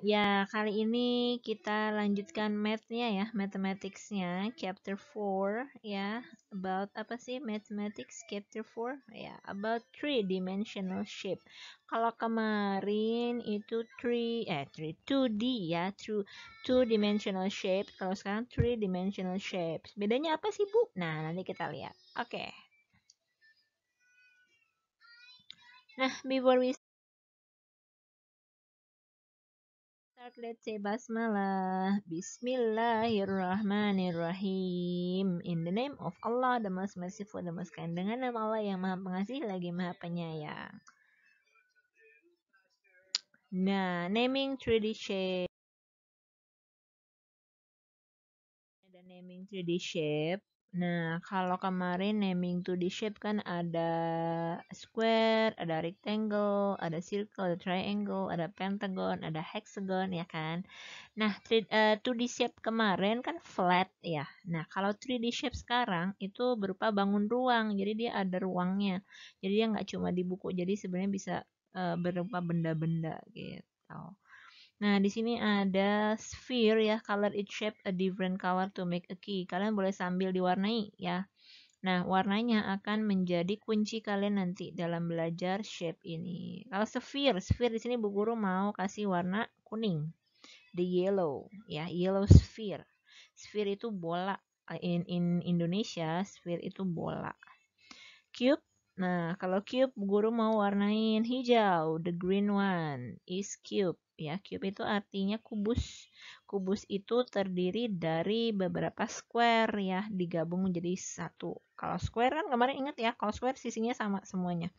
Ya, kali ini kita lanjutkan math-nya ya, mathematics-nya, chapter 4 ya. About apa sih mathematics chapter 4? Ya, about three dimensional shape. Kalau kemarin itu 2D ya, two dimensional shape. Kalau sekarang three dimensional shapes. Bedanya apa sih, Bu? Nah, nanti kita lihat. Oke. Nah, before we start, let's say basmalah. Bismillahirrahmanirrahim. In the name of Allah, the most merciful, the most kind. Dengan nama Allah yang maha pengasih lagi maha penyayang. Nah, naming 3D shape. Ada naming 3D shape. Nah, kalau kemarin naming 2D shape kan ada square, ada rectangle, ada circle, ada triangle, ada pentagon, ada hexagon ya kan. Nah, 2D shape kemarin kan flat ya. Nah, kalau 3D shape sekarang itu berupa bangun ruang. Jadi dia ada ruangnya. Jadi dia nggak cuma di buku. Jadi sebenarnya bisa berupa benda-benda gitu. Nah, di sini ada sphere ya, color each shape a different color to make a key. Kalian boleh sambil diwarnai ya. Nah, warnanya akan menjadi kunci kalian nanti dalam belajar shape ini. Kalau sphere di sini Bu Guru mau kasih warna kuning. The yellow, ya, yellow sphere. Sphere itu bola. In Indonesia, sphere itu bola. Cube. Nah, kalau cube guru mau warnain hijau. The green one is cube. Ya, cube itu artinya kubus. Kubus itu terdiri dari beberapa square ya, digabung menjadi satu. Kalau square kan kemarin ingat ya, kalau square sisinya sama semuanya.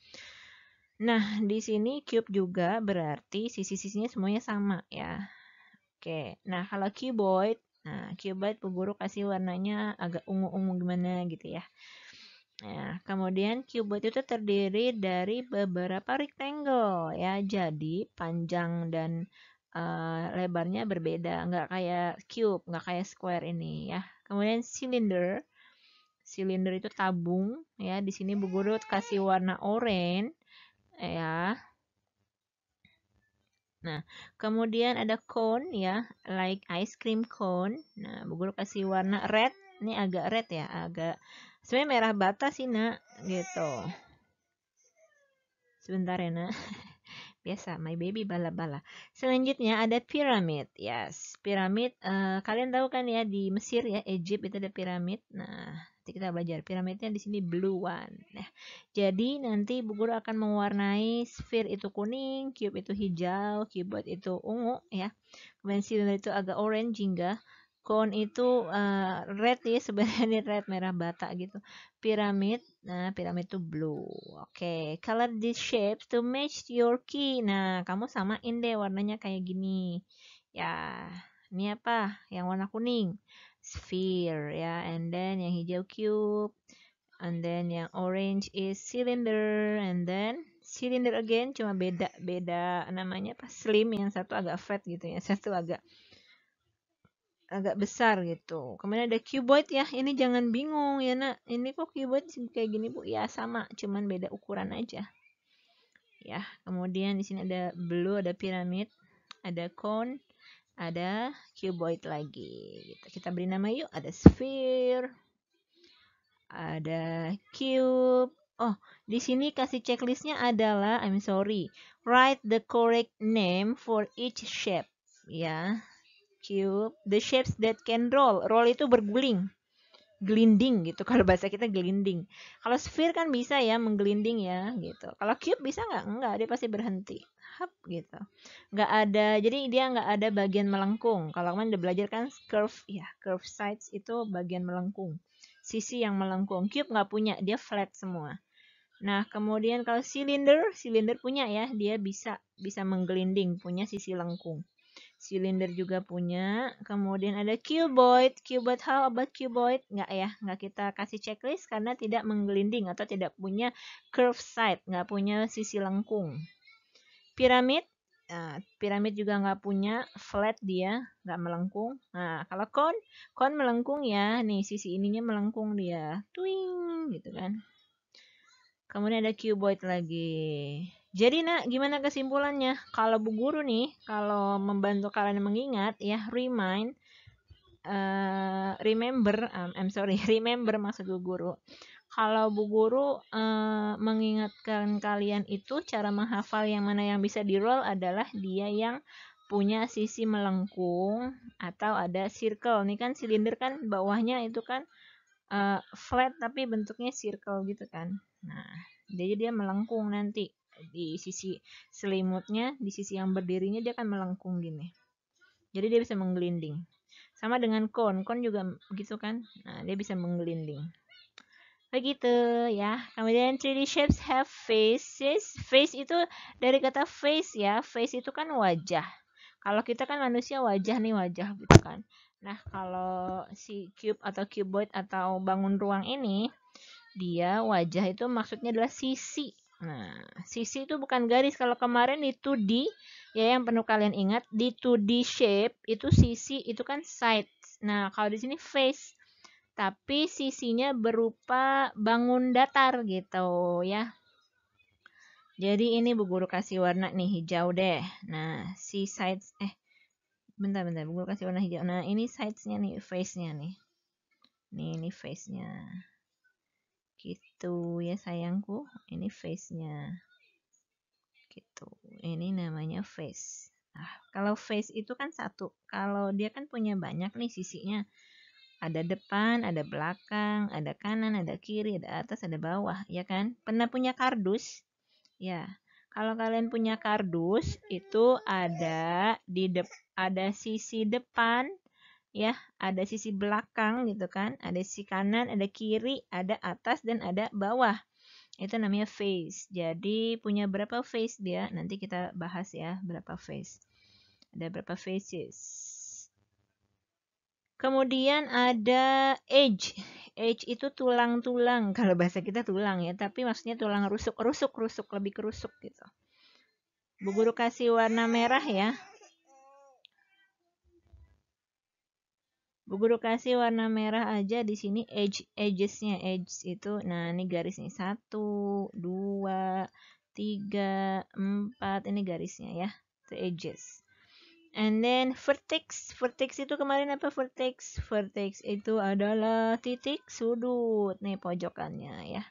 Nah, di sini cube juga berarti sisi-sisinya semuanya sama ya. Oke, nah kalau cuboid, Bu Guru kasih warnanya agak ungu-ungu gimana gitu ya. Nah, kemudian cuboid itu terdiri dari beberapa rectangle ya. Jadi panjang dan lebarnya berbeda, nggak kayak cube, nggak kayak square ini ya. Kemudian cylinder, cylinder itu tabung ya. Di sini Bu Guru kasih warna oranye ya. Nah, kemudian ada cone ya, like ice cream cone. Nah, Bu Guru kasih warna red. Ini agak red ya, agak sebenarnya merah bata sih, Nak, gitu. Sebentar ya, Nak. Biasa, my baby bala-bala. Selanjutnya ada piramid. Yes, piramid. Kalian tahu kan ya di Mesir ya, Egypt itu ada piramid. Nah, nanti kita belajar piramidnya di sini blue one. Nah, jadi nanti Bu Guru akan mewarnai sphere itu kuning, cube itu hijau, cuboid itu ungu ya. Kemudian cylinder itu agak orange hingga cone itu red ya, sebenarnya red merah bata gitu. Piramid, nah piramid itu blue. Oke, color these shapes to match your key. Nah, kamu samain deh warnanya kayak gini. Ya, ini apa? Yang warna kuning, sphere ya, and then yang hijau cube, and then yang orange is cylinder, and then cylinder again, cuma beda namanya apa? Slim, yang satu agak fat gitu ya, satu agak besar gitu. Kemudian ada cuboid ya. Ini jangan bingung ya, Nak. Ini kok cuboid kayak gini, Bu? Ya sama, cuman beda ukuran aja. Ya, kemudian di sini ada blue, ada piramid, ada cone, ada cuboid lagi. Gitu. Kita beri nama yuk. Ada sphere, ada cube. Oh, di sini kasih checklistnya adalah, I'm sorry, write the correct name for each shape. Ya, cube, the shapes that can roll. Roll itu berguling, gelinding gitu. Kalau bahasa kita gelinding. Kalau sphere kan bisa ya menggelinding ya gitu. Kalau cube bisa nggak? Enggak, dia pasti berhenti. Hap gitu. Nggak ada, jadi dia nggak ada bagian melengkung. Kalau kalian udah belajar kan curve ya, curve sides itu bagian melengkung. Sisi yang melengkung. Cube nggak punya, dia flat semua. Nah, kemudian kalau silinder punya ya, dia bisa menggelinding, punya sisi lengkung. Silinder juga punya. Kemudian ada cuboid. Cuboid, how about cuboid? Nggak ya, nggak kita kasih checklist karena tidak menggelinding atau tidak punya curve side, nggak punya sisi lengkung. Piramid, nah, piramid juga nggak punya flat, dia nggak melengkung. Nah, kalau cone melengkung ya, nih sisi ininya melengkung dia, twing gitu kan. Kemudian ada cuboid lagi. Jadi nak, gimana kesimpulannya? Kalau Bu Guru nih, kalau membantu kalian mengingat ya, remember, I'm sorry, remember maksud Bu Guru. Kalau Bu Guru mengingatkan kalian itu cara menghafal yang mana yang bisa di-roll adalah dia yang punya sisi melengkung atau ada circle. Ini kan silinder kan bawahnya itu kan flat tapi bentuknya circle gitu kan. Nah, jadi dia melengkung nanti di sisi selimutnya, di sisi yang berdirinya dia akan melengkung gini. Jadi dia bisa menggelinding. Sama dengan cone juga gitu kan. Nah, dia bisa menggelinding. Begitu ya. Kemudian 3D shapes have faces. Face itu dari kata face ya. Face itu kan wajah. Kalau kita kan manusia wajah nih, wajah gitu kan. Nah, kalau si cube atau cuboid atau bangun ruang ini, dia wajah itu maksudnya adalah sisi. Nah, sisi itu bukan garis. Kalau kemarin di 2D, ya yang perlu kalian ingat, di 2D shape itu sisi itu kan sides. Nah, kalau di sini face, tapi sisinya berupa bangun datar gitu ya. Jadi ini Bu Guru kasih warna nih hijau deh. Nah, si sides bentar Bu Guru kasih warna hijau. Nah, ini sides-nya nih, face-nya nih. Ini face-nya. Gitu ya sayangku. Ini face-nya. Gitu. Ini namanya face. Nah, kalau face itu kan satu. Kalau dia kan punya banyak nih sisinya. Ada depan, ada belakang, ada kanan, ada kiri, ada atas, ada bawah, ya kan? Pernah punya kardus? Ya. Kalau kalian punya kardus, itu ada sisi depan, ya, ada sisi belakang gitu kan? Ada sisi kanan, ada kiri, ada atas dan ada bawah. Itu namanya face. Jadi punya berapa face dia? Nanti kita bahas ya, berapa face. Ada berapa faces. Kemudian ada edge. Edge itu tulang-tulang. Kalau bahasa kita tulang ya, tapi maksudnya tulang rusuk, lebih kerusuk gitu. Bu Guru kasih warna merah ya. Bu Guru kasih warna merah aja di sini edges-nya. Edge itu, nah ini garisnya 1, 2, 3, 4. Ini garisnya ya. Itu edges. And then vertex. Vertex itu kemarin apa vertex? Vertex itu adalah titik sudut. Nih pojokannya ya.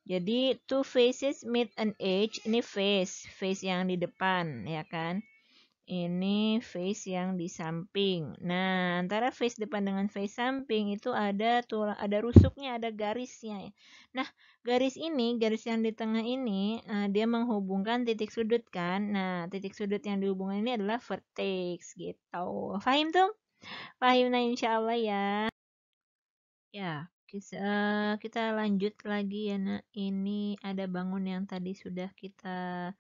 Jadi two faces meet an edge. Ini face. Face yang di depan ya kan. Ini face yang di samping. Nah, antara face depan dengan face samping itu ada rusuknya, ada garisnya. Nah, garis yang di tengah ini, dia menghubungkan titik sudut kan. Nah, titik sudut yang dihubungkan ini adalah vertex gitu. Fahim tuh? Fahim nah insya Allah ya. Ya, kita lanjut lagi ya nak. Ini ada bangun yang tadi sudah kita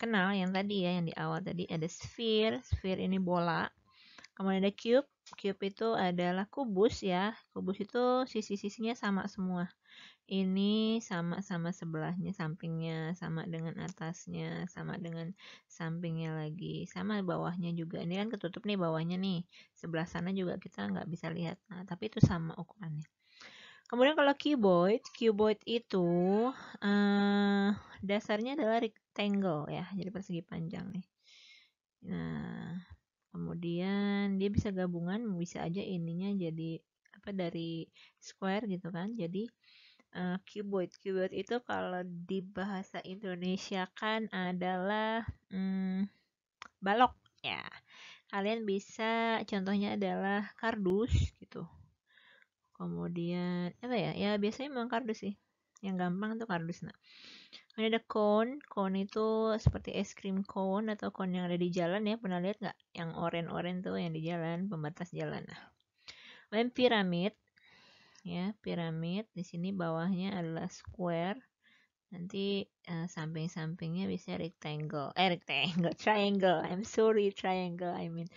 kenal yang tadi ya, yang di awal tadi ada sphere. Sphere ini bola. Kemudian ada cube. Cube itu adalah kubus ya. Kubus itu sisi-sisinya sama semua. Ini sama sebelahnya, sampingnya sama dengan atasnya, sama dengan sampingnya lagi, sama bawahnya juga. Ini kan ketutup nih bawahnya nih. Sebelah sana juga kita nggak bisa lihat. Nah, tapi itu sama ukurannya. Kemudian kalau cuboid itu dasarnya adalah rectangle ya, jadi persegi panjang nih. Nah, kemudian dia bisa gabungan, bisa aja ininya jadi apa dari square gitu kan. Jadi cuboid itu kalau di bahasa Indonesia kan adalah balok ya. Kalian bisa contohnya adalah kardus gitu. Kemudian apa ya? Ya biasanya memang kardus sih. Yang gampang tuh kardus. Nah, ini ada cone. Cone itu seperti es krim cone atau cone yang ada di jalan ya. Pernah lihat nggak? Yang oranye-oranye tuh yang di jalan, pembatas jalan. Nah, kemudian piramid. Ya, piramid. Di sini bawahnya adalah square. Nanti samping-sampingnya bisa rectangle. Triangle. I'm sorry, triangle. I mean,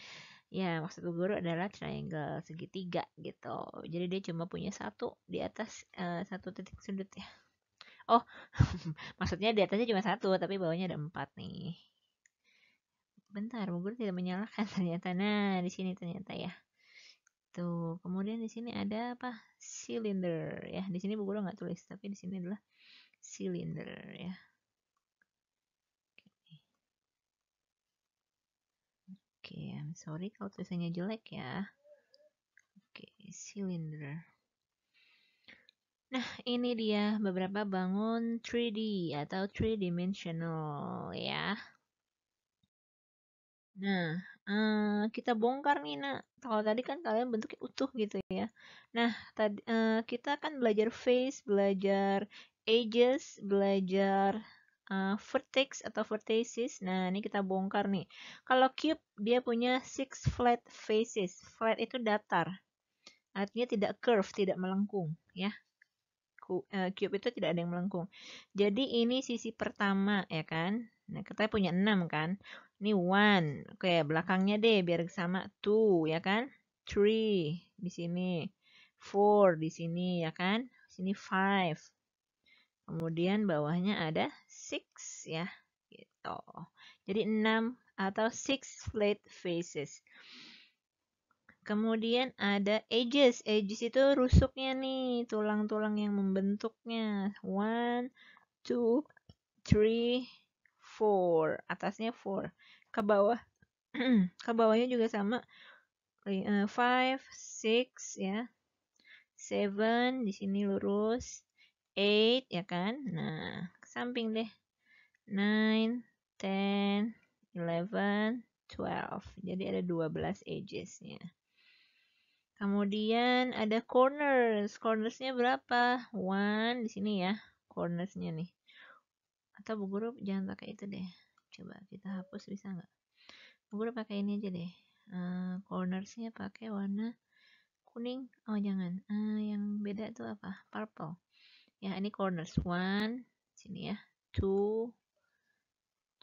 ya maksud Bu Guru adalah triangle segitiga gitu. Jadi dia cuma punya satu di atas satu titik sudut ya. Oh, maksudnya di atasnya cuma satu, tapi bawahnya ada 4 nih. Bentar, Bu Guru tidak menyalahkan ternyata. Nah, di sini ternyata ya. Tuh, kemudian di sini ada apa? Cylinder ya. Di sini Bu Guru nggak tulis, tapi di sini adalah cylinder ya. Sorry kalau tulisannya jelek ya. Oke, cylinder. Nah, ini dia beberapa bangun 3D atau 3 dimensional ya. Nah, kita bongkar nih, Nak. Kalau tadi kan kalian bentuknya utuh gitu ya. Nah, tadi kita kan belajar face, belajar edges, belajar vertex atau vertices. Nah, ini kita bongkar nih. Kalau cube dia punya 6 flat faces. Flat itu datar. Artinya tidak curve, tidak melengkung ya. Cube itu tidak ada yang melengkung. Jadi ini sisi pertama ya kan. Nah, kita punya 6 kan. Ini 1. Oke, belakangnya deh biar sama 2 ya kan. 3 di sini. 4 di sini ya kan. Sini 5. Kemudian bawahnya ada 6 ya. Gitu. Jadi 6 atau 6 flat faces. Kemudian ada edges. Edges itu rusuknya nih, tulang-tulang yang membentuknya. 1, 2, 3, 4. Atasnya 4. Ke bawah. Ke bawahnya juga sama. 5, 6 ya. 7 di sini lurus. 8 ya kan? Nah, ke samping deh. 9, 10, 11, 12. Jadi ada 12 edgesnya. Kemudian ada corners. Cornersnya berapa? 1 di sini ya. Cornersnya nih. Atau Bu Guru jangan pakai itu deh. Coba kita hapus bisa nggak? Bu Guru pakai ini aja deh. Cornersnya pakai warna kuning. Oh jangan. Yang beda itu apa? Purple. Ya ini corners. 1 sini ya. 2,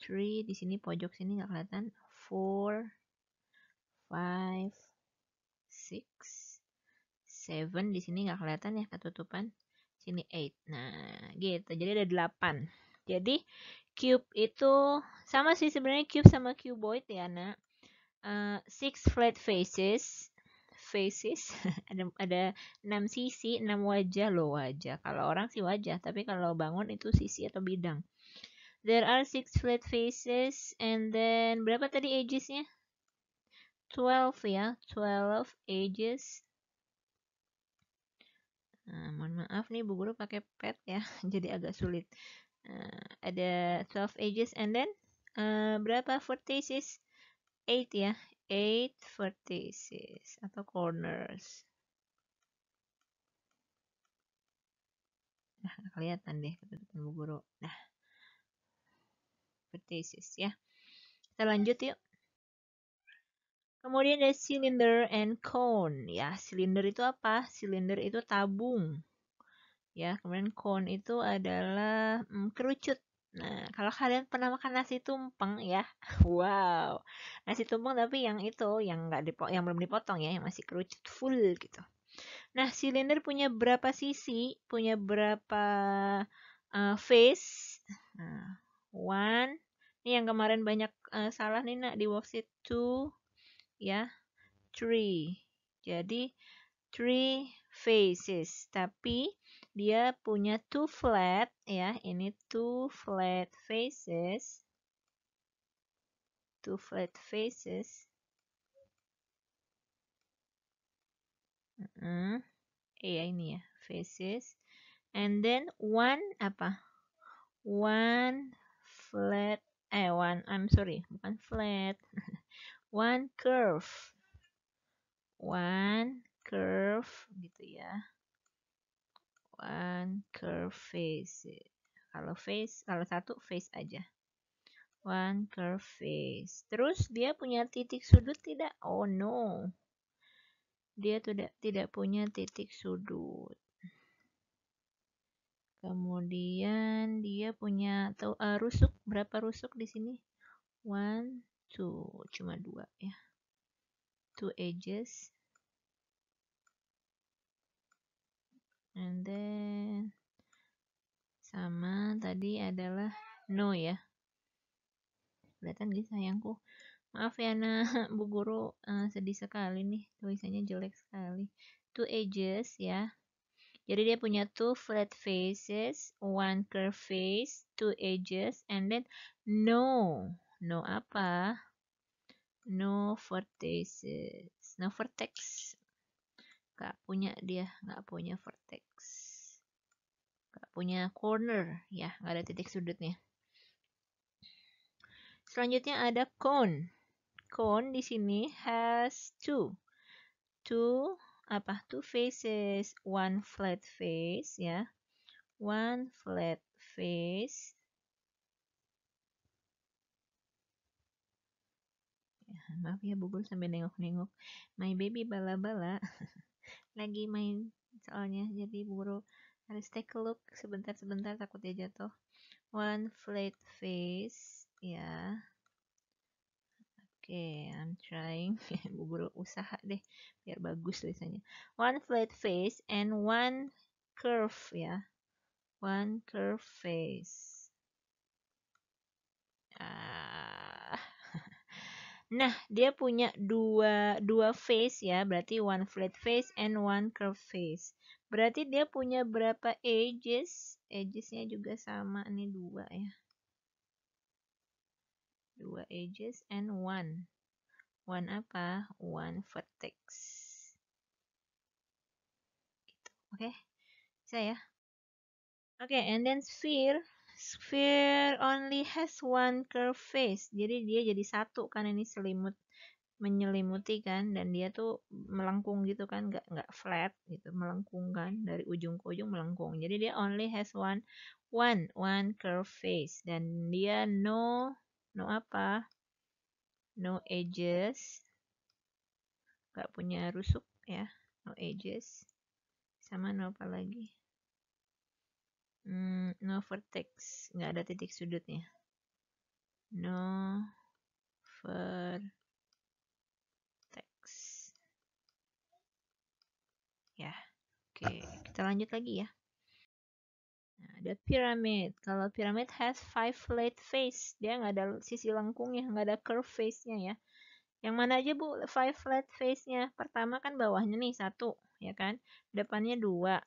3 di sini pojok sini nggak kelihatan. 4, 5, 6, 7 di sini nggak kelihatan ya ketutupan. Sini 8. Nah, gitu. Jadi ada 8. Jadi cube itu sama sih sebenarnya cube sama cuboid ya, Nak. 6 flat faces. Faces ada 6 sisi, 6 wajah loh, wajah. Kalau orang sih wajah, tapi kalau bangun itu sisi atau bidang. There are 6 flat faces and then berapa tadi edgesnya? 12 ya, 12 edges. Nah, mohon maaf nih Bu Guru pakai pad ya, jadi agak sulit. Ada 12 edges and then berapa vertices? 8 ya, 8 vertices atau corners. Nah, kelihatan deh ketutupan Bu Guru. Nah, vertices ya. Kita lanjut yuk. Kemudian ada cylinder and cone. Ya, cylinder itu apa? Cylinder itu tabung. Ya, kemudian cone itu adalah kerucut. Nah, kalau kalian pernah makan nasi tumpeng ya, wow, nasi tumpeng tapi yang itu, yang nggak yang belum dipotong ya, yang masih kerucut full gitu. Nah, silinder punya berapa sisi? Punya berapa face? Nah, 1. Ini yang kemarin banyak salah nih nak di worksheet 2 ya, 3. Jadi 3 faces, tapi dia punya 2 flat ya. Ini 2 flat faces. 2 flat faces. Iya ini ya, faces. And then 1 apa? 1 flat, I'm sorry, bukan flat. 1 curve. 1 curve gitu ya. 1 curve face. Kalau satu face aja. 1 curve face. Terus dia punya titik sudut tidak? Oh no. Dia tidak punya titik sudut. Kemudian dia punya rusuk. Berapa rusuk di sini? 1, 2. Cuma 2 ya. 2 edges. And then sama tadi adalah no ya. Kelihatan gak sayangku? Maaf ya nak, Bu Guru sedih sekali nih. Tulisannya jelek sekali. 2 edges ya. Jadi dia punya 2 flat faces, 1 curve face, 2 edges, and then no. No apa? No vertices. No vertex. Gak punya dia, gak punya vertex. Gak punya corner, ya, gak ada titik sudutnya. Selanjutnya ada cone. Cone di sini has two faces, one flat face, ya, one flat face. Ya, maaf ya, Bubur sampai nengok-nengok my baby bala-bala lagi main soalnya, jadi Bubur harus take a look sebentar-sebentar, takut dia jatuh. One flat face, ya. Oke, I'm trying. Bubur usaha deh biar bagus tulisannya. One flat face and one curve, ya. One curve face. Nah, dia punya dua face, ya. Berarti one flat face and one curve face. Berarti dia punya berapa edges? Edgesnya juga sama nih, dua, ya. Dua edges and one apa? One vertex. Gitu. Oke, bisa ya? Oke, and then sphere. Sphere only has one curve face. Jadi dia jadi satu kan, ini menyelimuti kan, dan dia tuh melengkung gitu kan, nggak flat gitu, melengkung kan, dari ujung ke ujung melengkung. Jadi dia only has one curve face, dan dia no apa? No edges. Nggak punya rusuk, ya. No edges. Sama no apa lagi? No vertex, nggak ada titik sudutnya. No vertex. Ya, oke, kita lanjut lagi ya. Nah, ada pyramid. Kalau pyramid has five flat face, dia nggak ada sisi lengkungnya, nggak ada curve face-nya, ya. Yang mana aja, Bu, five flat face-nya? Pertama kan bawahnya nih satu, ya kan? Depannya dua.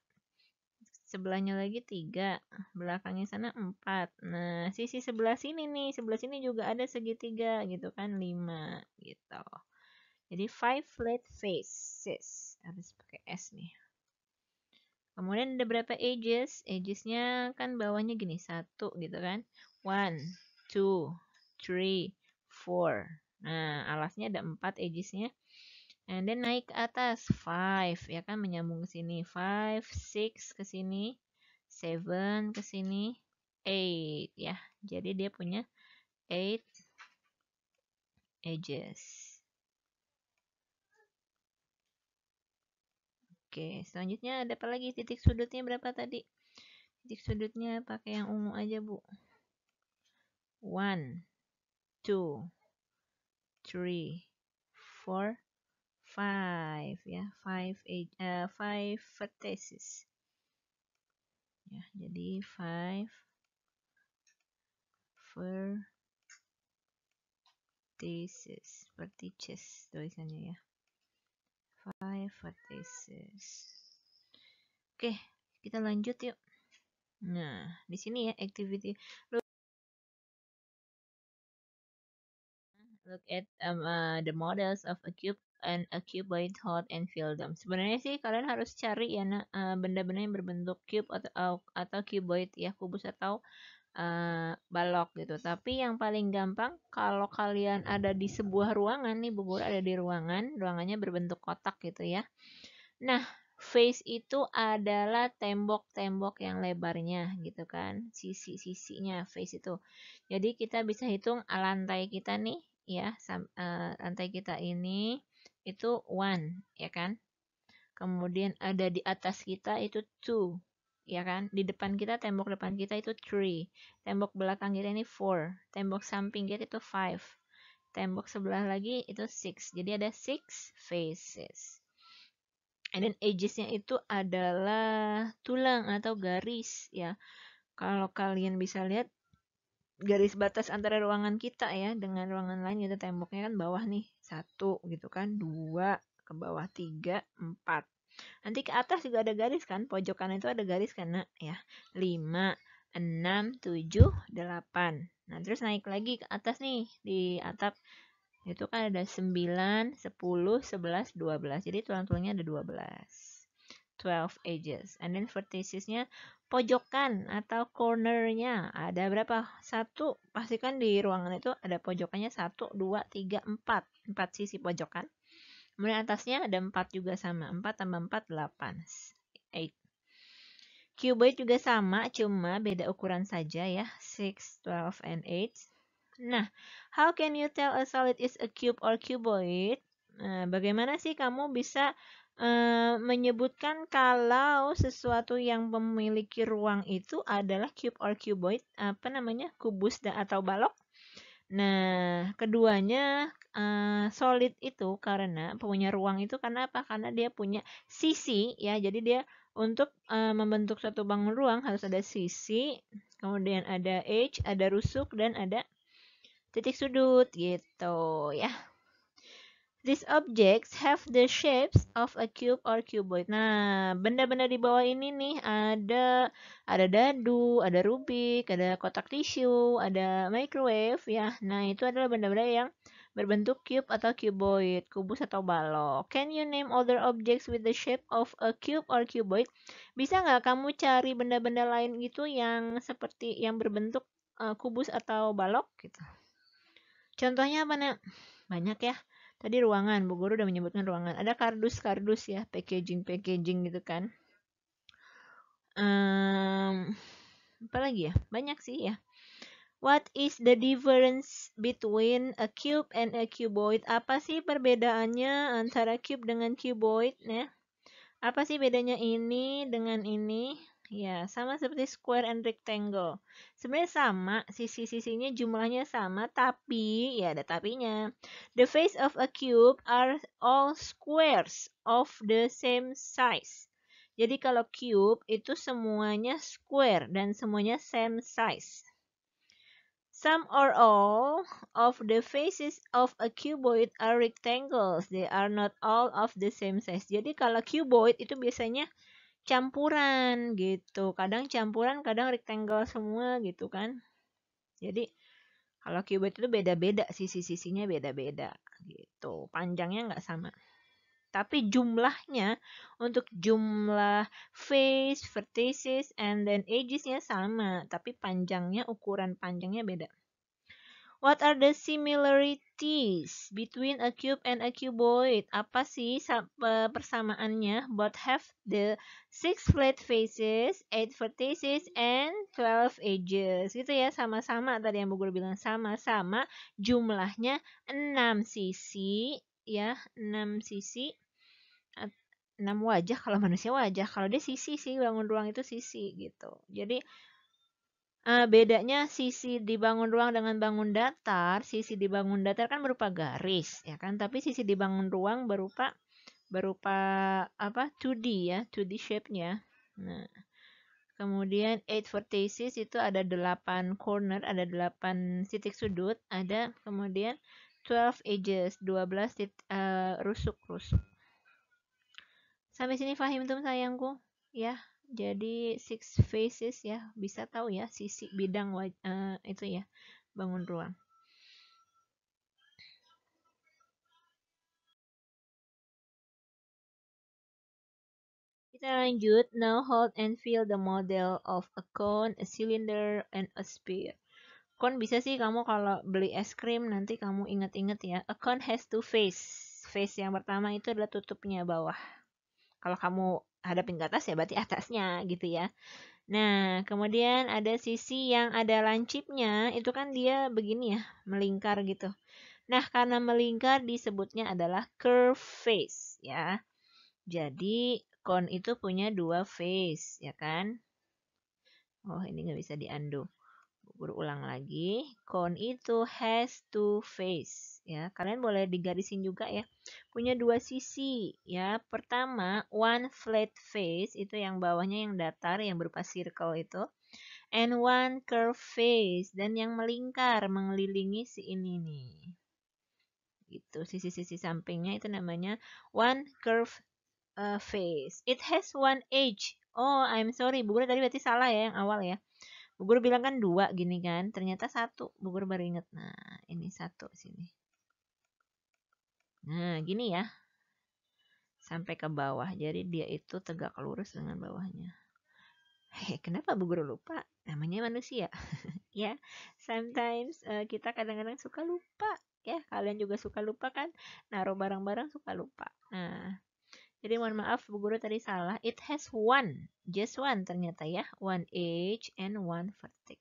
Sebelahnya lagi 3, belakangnya sana 4. Nah, sisi sebelah sini nih, sebelah sini juga ada segitiga gitu kan, 5 gitu. Jadi 5 flat faces. Harus pakai S nih. Kemudian ada berapa edges? Edgesnya kan bawahnya gini, 1 gitu kan. 1, 2, 3, 4. Nah, alasnya ada 4 edgesnya. And then naik ke atas 5, ya kan, menyambung ke sini 5, 6 ke sini, 7 ke sini, 8, ya. Jadi dia punya 8 edges. Oke, selanjutnya ada apa lagi? Titik sudutnya berapa tadi? Titik sudutnya pakai yang ungu aja, Bu. 1, 2, 3, 4, 5, ya. 5 vertices. Ya, jadi 5 vertices tulisannya, ya. 5 vertices. Oke, kita lanjut yuk. Nah, di sini ya activity. Look at the models of a cube and a cuboid, hot and fill them. Sebenarnya sih kalian harus cari ya, benda-benda yang berbentuk cube atau cuboid, ya, kubus atau balok gitu. Tapi yang paling gampang kalau kalian ada di sebuah ruangan nih, Bubur ada di ruangannya berbentuk kotak gitu ya. Nah, face itu adalah tembok-tembok yang lebarnya gitu kan, sisi-sisinya face itu. Jadi kita bisa hitung lantai kita nih, ya, lantai kita ini itu 1, ya kan. Kemudian ada di atas kita itu 2, ya kan. Di depan kita, tembok depan kita itu 3. Tembok belakang kita ini 4. Tembok samping kita itu 5. Tembok sebelah lagi itu 6. Jadi ada 6 faces. And then edges-nya itu adalah tulang atau garis, ya. Kalau kalian bisa lihat garis batas antara ruangan kita ya dengan ruangan lain gitu, temboknya kan bawah nih 1 gitu kan, 2 ke bawah, 3, 4. Nanti ke atas juga ada garis kan, pojokan itu ada garis kan, nak, ya. 5, 6, 7, 8. Nah, terus naik lagi ke atas nih di atap Itu kan ada 9, 10, 11, 12. Jadi tulang-tulangnya ada 12. 12 edges. And then verticesnya pojokan atau cornernya ada berapa? 1. Pastikan di ruangan itu ada pojokannya 1, 2, 3, 4. 4 sisi pojokan. Kemudian atasnya ada 4 juga sama. 4 tambah 4, 8. 8. Cuboid juga sama, cuma beda ukuran saja ya. 6, 12, and 8. Nah, how can you tell a solid is a cube or cuboid? Nah, bagaimana sih kamu bisa menyebutkan kalau sesuatu yang memiliki ruang itu adalah cube or cuboid, apa namanya, kubus atau balok? Nah, keduanya solid itu karena punya ruang itu karena apa? Karena dia punya sisi ya. Jadi dia untuk membentuk suatu bangun ruang harus ada sisi, kemudian ada edge, ada rusuk dan ada titik sudut gitu ya. These objects have the shapes of a cube or cuboid. Nah, benda-benda di bawah ini nih ada dadu, ada rubik, ada kotak tisu, ada microwave ya. Nah, itu adalah benda-benda yang berbentuk cube atau cuboid, kubus atau balok. Can you name other objects with the shape of a cube or cuboid? Bisa nggak kamu cari benda-benda lain gitu yang seperti yang berbentuk kubus atau balok gitu? Contohnya apa, Nak? Banyak ya. Tadi ruangan, Bu Guru udah menyebutkan ruangan. Ada kardus-kardus ya, packaging-packaging gitu kan. Apa lagi ya? Banyak sih ya. What is the difference between a cube and a cuboid? Apa sih perbedaannya antara cube dengan cuboid ya? Apa sih bedanya ini dengan ini? Ya, sama seperti square and rectangle. Sebenarnya sama, sisi-sisinya jumlahnya sama, tapi ya ada tapinya. The face of a cube are all squares of the same size. Jadi kalau cube itu semuanya square dan semuanya same size. Some or all of the faces of a cuboid are rectangles. They are not all of the same size. Jadi kalau cuboid itu biasanya campuran gitu. Kadang campuran, kadang rectangle semua gitu kan. Jadi kalau cuboid itu beda-beda, sisi-sisinya beda-beda gitu. Panjangnya nggak sama. Tapi jumlahnya untuk jumlah face, vertices, and then edges-nya sama. Tapi panjangnya, ukuran panjangnya beda. What are the similarities between a cube and a cuboid? Apa sih persamaannya? Both have the 6 flat faces, 8 vertices, and 12 edges. Gitu ya, sama-sama tadi yang Bu Guru bilang sama-sama. Jumlahnya 6 sisi, ya 6 sisi. 6 wajah kalau manusia wajah. Kalau dia sisi sih, bangun ruang itu sisi gitu. Jadi bedanya sisi dibangun ruang dengan bangun datar, sisi dibangun datar kan berupa garis, ya kan? Tapi sisi dibangun ruang berupa apa? 2D ya, 2D shape-nya. Nah, kemudian 8 vertices itu ada 8 corner, ada 8 titik sudut, ada kemudian 12 edges, 12 rusuk-rusuk. Sampai sini paham tuh sayangku? Ya. Jadi 6 faces ya, bisa tahu ya sisi bidang itu ya, bangun ruang. Kita lanjut. Now hold and feel the model of a cone, a cylinder, and a sphere. Cone bisa sih kamu kalau beli es krim nanti kamu inget-inget ya. A cone has two face. Face yang pertama itu adalah tutupnya bawah. Kalau kamu hadapin ke atas ya berarti atasnya gitu ya. Nah, kemudian ada sisi yang ada lancipnya, itu kan dia begini ya, melingkar gitu. Nah, karena melingkar disebutnya adalah curve face ya. Jadi, cone itu punya dua face, ya kan? Oh, ini nggak bisa di-undo. Berulang lagi. Cone itu has two face ya. Kalian boleh digarisin juga ya. Punya dua sisi ya. Pertama, one flat face itu yang bawahnya yang datar yang berupa circle itu. And one curve face dan yang melingkar mengelilingi si ini nih. Gitu. Sisi-sisi sampingnya itu namanya one curve face. It has one edge. Oh, I'm sorry. Bu Guru tadi berarti salah ya yang awal ya. Bu Guru bilang kan dua gini kan. Ternyata satu. Bu Guru baru inget. Nah, ini satu sini. Nah, gini ya. Sampai ke bawah. Jadi dia itu tegak lurus dengan bawahnya. Kenapa Bu Guru lupa? Namanya manusia. Ya, sometimes kita kadang-kadang suka lupa. Ya, kalian juga suka lupa kan? Naruh barang-barang suka lupa. Nah, jadi mohon maaf Bu Guru tadi salah. It has one. Just one ternyata ya. One edge and one vertex.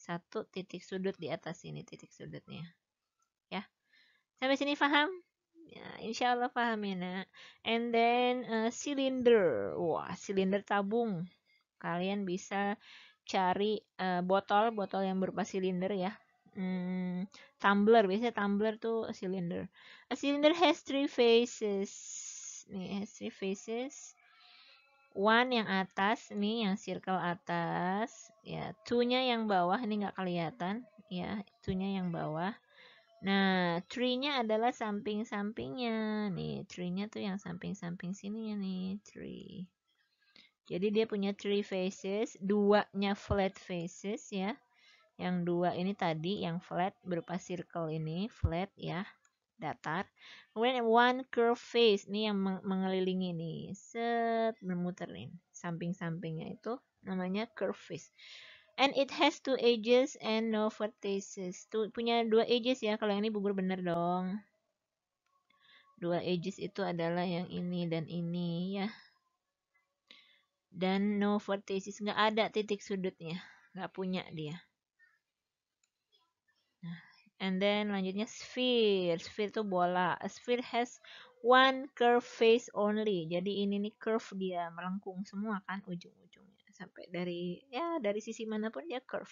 Satu titik sudut di atas ini titik sudutnya. Ya. Sampai sini paham? Ya, insya Allah paham ya nak. And then cylinder. Wah, silinder tabung. Kalian bisa cari botol yang berupa silinder ya. Tumbler, biasanya tumbler tuh silinder. A cylinder has three faces. Nih, has three faces. One yang atas, nih yang circle atas. Ya, two-nya yang bawah, ini nggak kelihatan. Ya, two-nya yang bawah. Nah, tree-nya adalah samping-sampingnya. Nih, tree-nya tuh yang samping-samping sini ya nih, tree. Jadi dia punya three faces, duanya flat faces ya. Yang dua ini tadi yang flat berupa circle ini, flat ya, datar. Kemudian one curve face, ini yang mengelilingi nih, set memuterin samping-sampingnya itu namanya curve face. And it has two edges and no vertices. Tuh punya dua edges ya. Kalau yang ini gugur bener dong. Dua edges itu adalah yang ini dan ini ya. Dan no vertices, nggak ada titik sudutnya. Nggak punya dia. Nah, and then lanjutnya sphere. Sphere itu bola. A sphere has one curve face only. Jadi ini nih curve dia melengkung semua kan ujung-ujungnya. Sampai dari sisi manapun dia curve.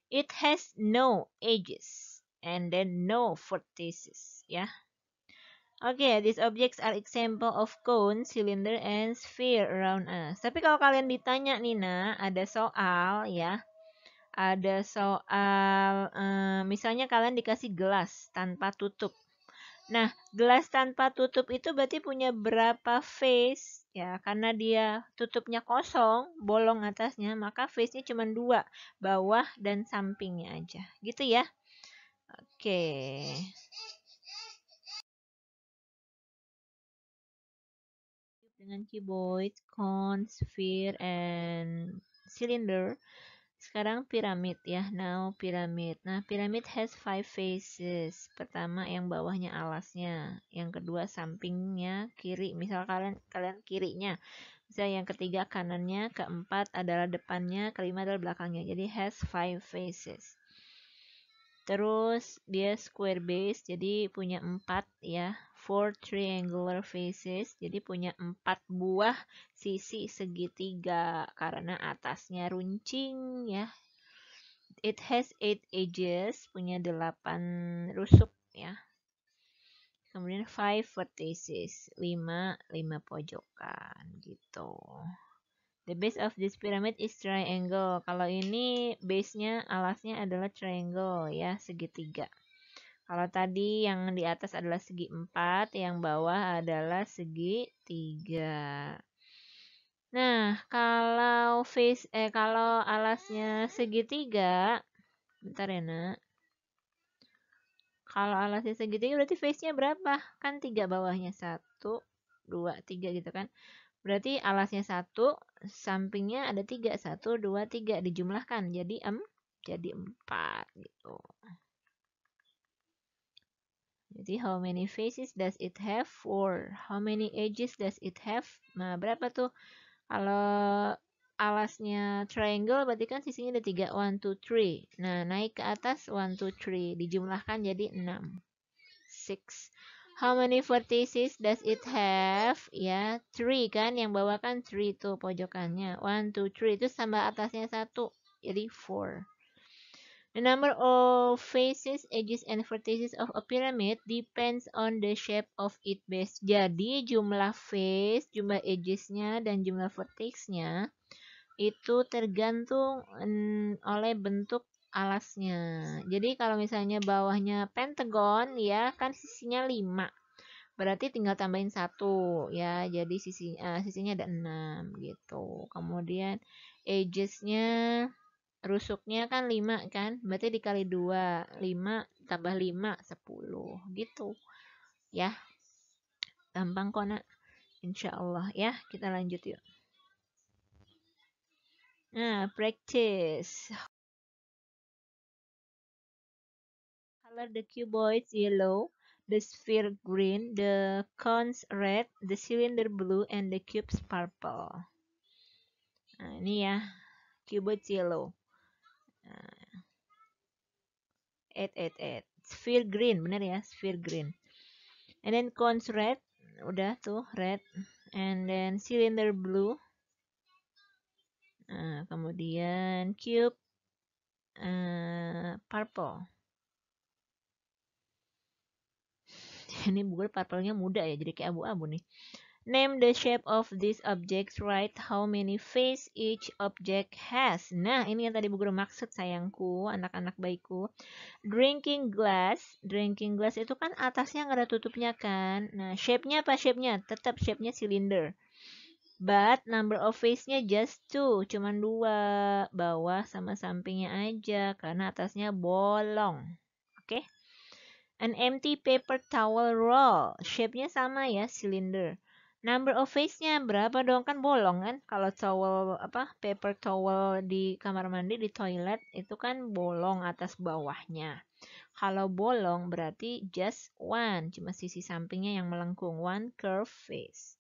It has no edges and then no vertices, ya. Okay, these objects are example of cone, cylinder, and sphere around us. Tapi kalau kalian ditanya Nina, ada soal ya, ada soal misalnya kalian dikasih gelas tanpa tutup. Nah, gelas tanpa tutup itu berarti punya berapa face ya? Karena dia tutupnya kosong, bolong atasnya, maka face-nya cuma dua, bawah dan sampingnya aja. Gitu ya. Oke. Dengan cuboid, cone, sphere, and cylinder. Sekarang piramid ya. Now piramid. Nah, piramid has five faces. Pertama yang bawahnya alasnya, yang kedua sampingnya kiri. Misal kalian kirinya. Misal yang ketiga kanannya, keempat adalah depannya, kelima adalah belakangnya. Jadi has five faces. Terus dia square base, jadi punya 4 ya. Four triangular faces, jadi punya 4 buah sisi segitiga karena atasnya runcing ya. It has 8 edges, punya 8 rusuk ya. Kemudian 5 vertices, 5 pojokan gitu. The base of this pyramid is triangle. Kalau ini base-nya, alasnya adalah triangle ya, segitiga. Kalau tadi yang di atas adalah segi 4, yang bawah adalah segi 3. Nah, kalau alasnya segitiga, bentar ya, Nak. Kalau alasnya segitiga berarti face-nya berapa? Kan 3 bawahnya, 1, 2, 3 gitu kan. Berarti alasnya 1, sampingnya ada 3, 1, 2, 3 dijumlahkan jadi 4 gitu. Jadi how many faces does it have? 4. How many edges does it have? Nah, berapa tuh? Kalau alasnya triangle berarti kan sisinya ada 3. 1, 2, 3. Nah, naik ke atas 1, 2, 3. Dijumlahkan jadi 6. 6. How many vertices does it have? Ya, 3 kan. Yang bawah kan 3 tuh pojokannya. 1, 2, 3. Itu tambah atasnya 1. Jadi 4. The number of faces, edges, and vertices of a pyramid depends on the shape of its base. Jadi jumlah face, jumlah edgesnya, dan jumlah vertexnya itu tergantung oleh bentuk alasnya. Jadi kalau misalnya bawahnya pentagon ya kan sisinya 5. Berarti tinggal tambahin 1 ya. Jadi sisinya ada 6 gitu. Kemudian edgesnya, rusuknya kan 5 kan, berarti dikali 2, 5 tambah 5, 10 gitu. Ya, gampang kok nak. Insya Allah ya, kita lanjut yuk. Nah, practice. Color the cuboids yellow, the sphere green, the cones red, the cylinder blue, and the cubes purple. Nah, ini ya, cuboids yellow. Nah, 8. Sphere green, bener ya, sphere green. And then cones red, udah tuh red. And then cylinder blue. Nah, kemudian cube purple. Ini buku purple-nya muda ya, jadi kayak abu-abu nih. Name the shape of these objects. Write how many face each object has. Nah, ini yang tadi Bu Guru maksud sayangku, anak-anak baikku. Drinking glass. Drinking glass itu kan atasnya nggak ada tutupnya kan. Nah, shape-nya apa shape-nya? Tetap shape-nya cylinder. But number of face-nya just 2. Cuman 2. Bawah sama sampingnya aja. Karena atasnya bolong. Oke? Okay? An empty paper towel roll. Shape-nya sama ya, cylinder. Number of face-nya berapa dong? Kan bolong kan? Kalau towel paper towel di kamar mandi di toilet itu kan bolong atas bawahnya. Kalau bolong berarti just one, cuma sisi sampingnya yang melengkung, one curved face.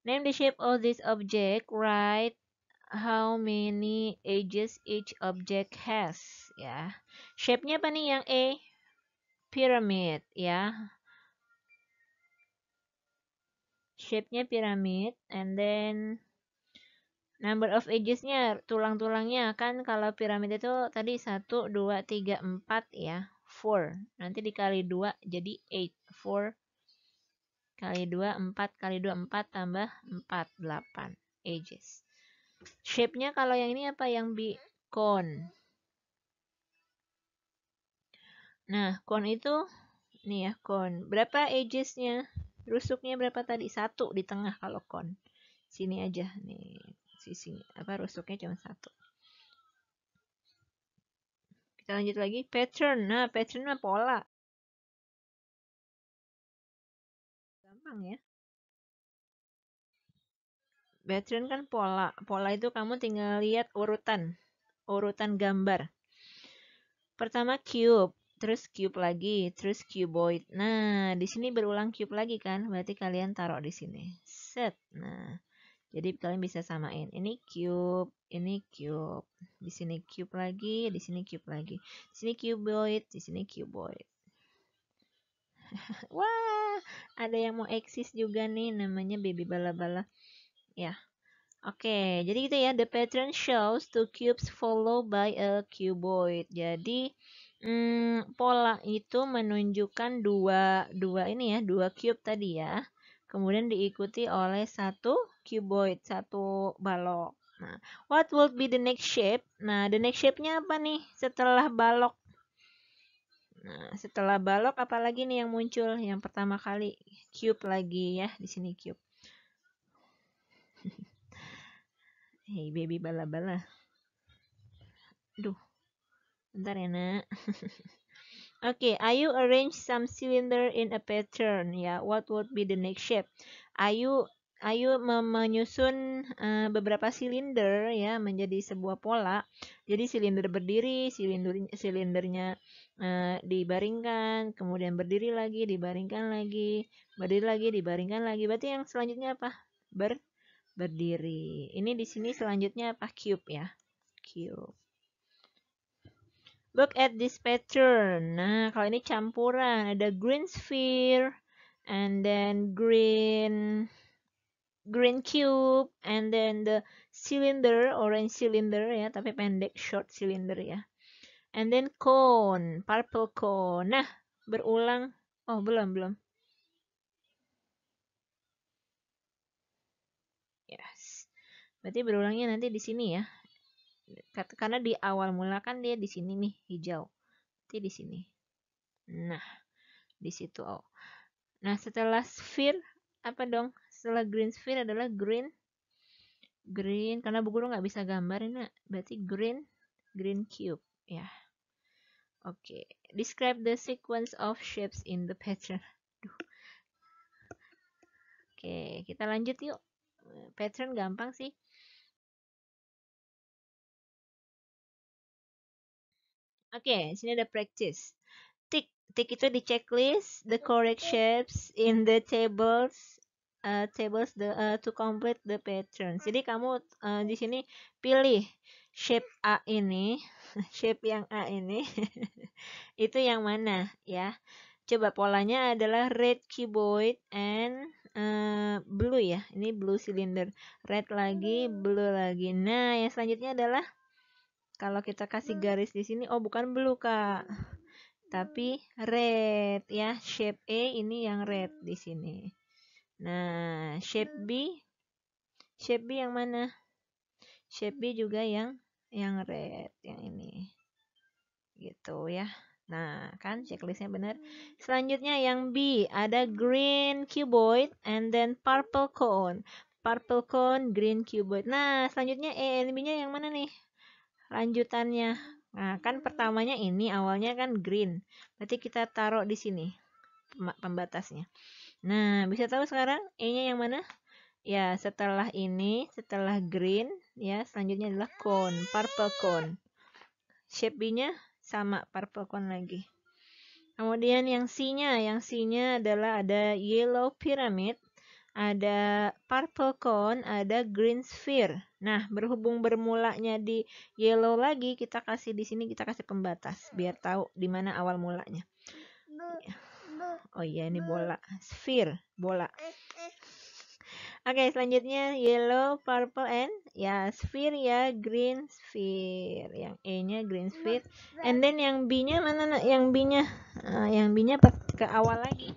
Name the shape of this object. Write how many edges each object has. Ya, shape-nya apa nih yang A? Pyramid ya. Shape-nya piramid, and then number of edges-nya, tulang-tulangnya kan kalau piramid itu tadi 1, 2, 3, 4 ya, 4. Nanti dikali 2 jadi 8. 4 kali 2, 4 kali 2, 4 tambah 4, 8 edges. Shape-nya kalau yang ini apa? Yang B, cone. Nah, cone itu, nih ya, cone. Berapa edges-nya? Rusuknya berapa tadi? 1 di tengah kalau cone. Sini aja nih, sisi rusuknya cuma 1. Kita lanjut lagi, pattern. Nah, pattern mah pola. Gampang ya. Pattern kan pola. Pola itu kamu tinggal lihat urutan gambar. Pertama cube, terus cube lagi, terus cuboid. Nah, di sini berulang cube lagi kan? Berarti kalian taruh di sini. Set. Nah, jadi kalian bisa samain. Ini cube, ini cube. Di sini cube lagi, di sini cube lagi. Di sini cuboid, di sini cuboid. Wah, ada yang mau eksis juga nih, namanya baby bala-bala. Ya, oke. Jadi gitu ya, the pattern shows two cubes followed by a cuboid. Jadi pola itu menunjukkan dua cube tadi ya. Kemudian diikuti oleh satu cuboid, satu balok. Nah, what would be the next shape? Nah, the next shape-nya apa nih setelah balok? Nah, setelah balok apalagi nih yang muncul? Yang pertama kali cube lagi ya, di sini cube. Hey baby bala-bala. Duh, bentar ya nak. Oke, Ayu arrange some cylinder in a pattern ya. What would be the next shape? Ayu menyusun beberapa silinder ya menjadi sebuah pola. Jadi silinder berdiri, silindernya dibaringkan, kemudian berdiri lagi, dibaringkan lagi, berdiri lagi, dibaringkan lagi. Berarti yang selanjutnya apa? Berdiri. Ini di sini selanjutnya apa? Cube ya. Cube. Look at this pattern. Nah, kalau ini campuran, ada green sphere, and then green cube, and then the cylinder, orange cylinder ya, tapi pendek, short cylinder ya. And then cone, purple cone. Nah, berulang. Oh, belum. Yes. Berarti berulangnya nanti di sini ya. Karena di awal mula kan dia di sini nih, hijau. Nanti di sini. Nah, di situ. Oh. Nah, setelah sphere apa dong? Setelah green sphere adalah green karena Bu Guru nggak bisa gambar ini, berarti green cube ya. Oke, describe the sequence of shapes in the pattern. Oke, kita lanjut yuk. Pattern gampang sih. Oke, sini ada practice. Tick itu di checklist the correct shapes in the tables to complete the pattern. Jadi kamu di sini pilih shape A ini, shape yang A ini itu yang mana ya? Coba polanya adalah red cuboid and blue ya. Ini blue cylinder. Red lagi, blue lagi. Nah, yang selanjutnya adalah kalau kita kasih garis di sini, oh bukan blue Kak, tapi red ya. Shape A ini yang red di sini. Nah, shape B yang mana? Shape B juga yang red, yang ini. Gitu ya. Nah, kan checklistnya benar. Selanjutnya yang B, ada green cuboid and then purple cone. Purple cone, green cuboid. Nah, selanjutnya A and B-nya yang mana nih? Lanjutannya. Nah, kan pertamanya ini awalnya kan green. Berarti kita taruh di sini pembatasnya. Nah, bisa tahu sekarang E-nya yang mana? Ya, setelah ini, setelah green, ya, selanjutnya adalah cone, purple cone. Shape B-nya sama purple cone lagi. Kemudian yang C-nya adalah ada yellow pyramid, ada purple cone, ada green sphere. Nah, berhubung bermulanya di yellow lagi, kita kasih di sini, kita kasih pembatas biar tahu di mana awal mulanya. Oh iya, ini bola, sphere, bola. Oke, selanjutnya yellow, purple, and ya sphere ya, green sphere. Yang E-nya green sphere. And then yang B-nya mana? Yang B-nya, yang B-nya ke awal lagi.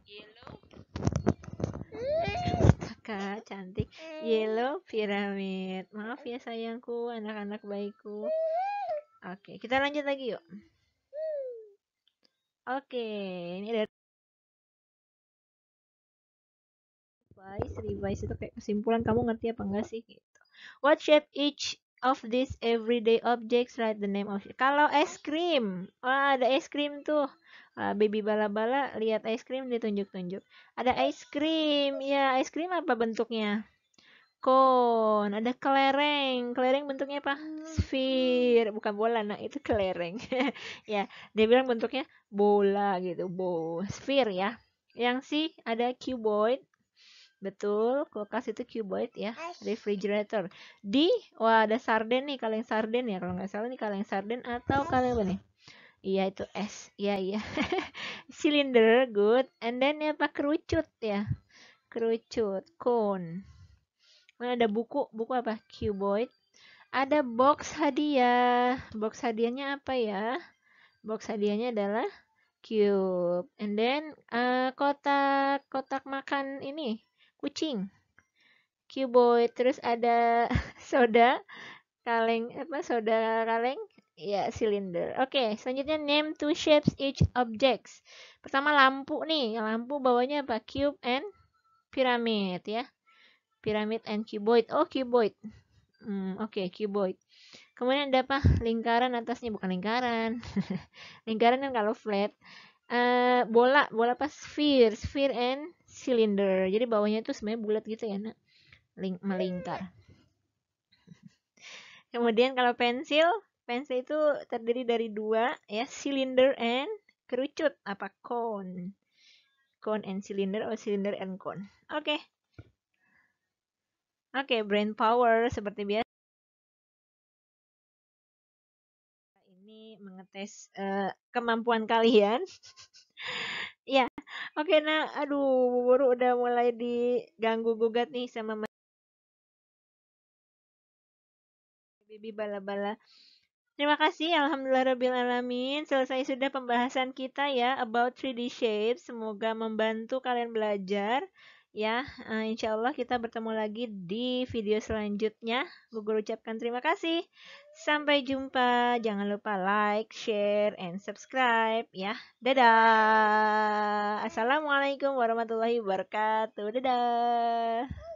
Yellow. Kakak cantik. Yellow pyramid. Maaf ya sayangku, anak-anak baikku. Oke, kita lanjut lagi yuk. Oke, ini ada revise itu kayak kesimpulan, kamu ngerti apa enggak sih gitu. What shape each of these everyday objects? Write the name of it. Kalau es krim, wah ada es krim tuh. Baby bala-bala lihat es krim ditunjuk-tunjuk. Ada es krim, ya es krim apa bentuknya? Cone. Ada kelereng. Kelereng bentuknya apa? Sphere, bukan bola. Nah itu kelereng. Ya, dia bilang bentuknya bola gitu, sphere ya. Yang C ada cuboid. Betul, kulkas itu cuboid ya. Refrigerator. D, wah ada sarden nih, kaleng sarden ya. Kalau nggak salah nih kaleng sarden atau kaleng apa nih? Iya itu S. Iya. Cylinder, good. And then ya apa? Kerucut ya. Kerucut, cone. Mana ada buku? Buku apa? Cuboid. Ada box hadiah. Box hadiahnya apa ya? Box hadiahnya adalah cube. And then kotak makan ini kucing. Cuboid, terus ada soda kaleng ya, cylinder. Oke, selanjutnya name two shapes each objects. Pertama lampu nih, lampu bawahnya apa? Cube and pyramid ya. Pyramid and cuboid. Oh, cuboid. Oke, cuboid. Kemudian ada apa? Lingkaran atasnya, bukan lingkaran. Lingkaran kan kalau flat. Bola apa? Sphere and cylinder. Jadi bawahnya itu sebenarnya bulat gitu ya, nak. Melingkar. Kemudian kalau pensil itu terdiri dari dua ya, cylinder and kerucut apa cone. Cone and cylinder atau cylinder and cone. Oke. Oke, brain power seperti biasa. Ini mengetes kemampuan kalian. Ya. Oke, nah aduh, baru udah mulai diganggu gugat nih sama Bibi bala-bala. Terima kasih, alhamdulillahirrabbilalamin. Selesai sudah pembahasan kita ya about 3D shape. Semoga membantu kalian belajar. Ya, insya Allah kita bertemu lagi di video selanjutnya. Guru ucapkan terima kasih. Sampai jumpa. Jangan lupa like, share, and subscribe ya. Dadah. Assalamualaikum warahmatullahi wabarakatuh. Dadah.